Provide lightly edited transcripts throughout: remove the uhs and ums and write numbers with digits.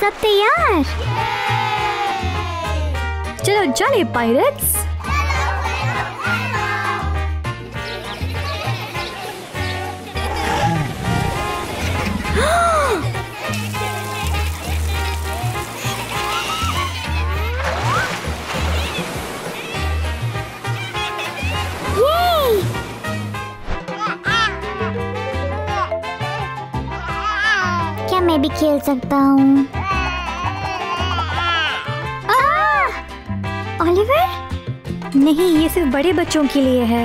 सब तैयार? चलो चले पायरेट्स. क्या मैं भी खेल सकता हूँ? ओलिवर? नहीं, ये सिर्फ बड़े बच्चों के लिए है.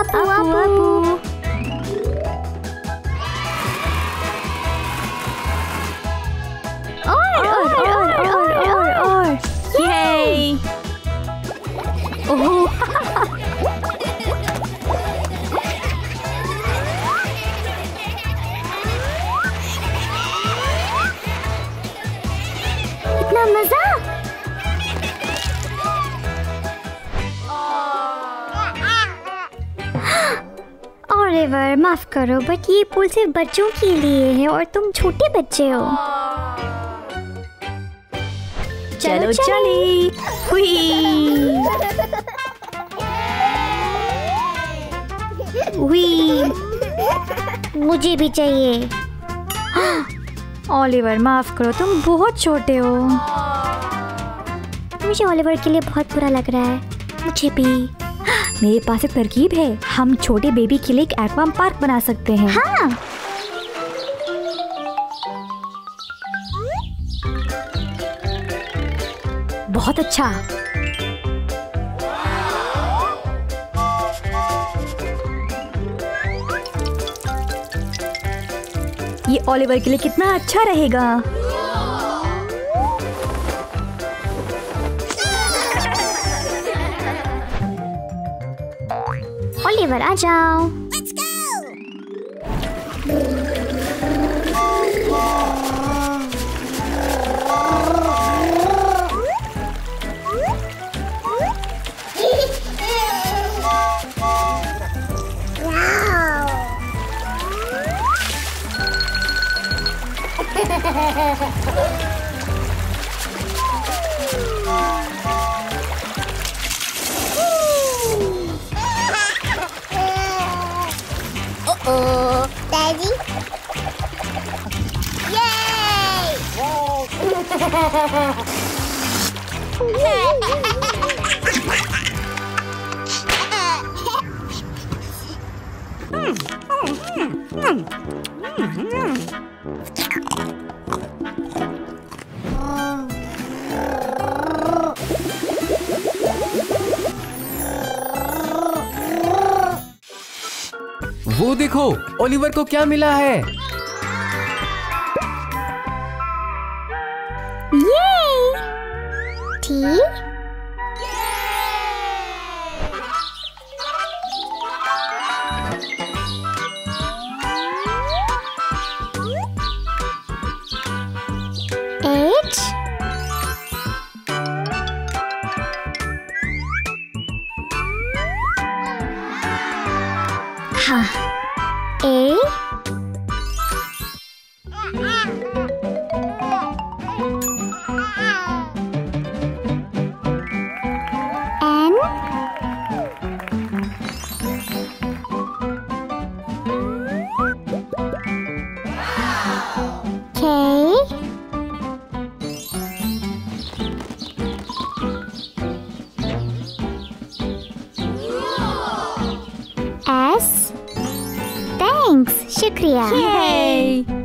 अपू अपू. और. Yay! ओह. इतना मजा. ओलिवर, माफ करो, बट ये पूल सिर्फ बच्चों के लिए है और तुम छोटे बच्चे हो. चलो चली. हुई. मुझे भी चाहिए. ओलिवर, माफ करो, तुम बहुत छोटे हो. मुझे ओलिवर के लिए बहुत बुरा लग रहा है. मुझे भी. मेरे पास एक तरकीब है. हम छोटे बेबी के लिए एक एक्वा पार्क बना सकते हैं. हाँ. बहुत अच्छा. ये ओलिवर के लिए कितना अच्छा रहेगा. ओलिवर, आ जाओ. Uh-oh, Daddy. Yay! वो देखो, ओलिवर को क्या मिला है. ये ठीक. H. हाँ. A. N. K. S. Thanks, शुक्रिया. Yay!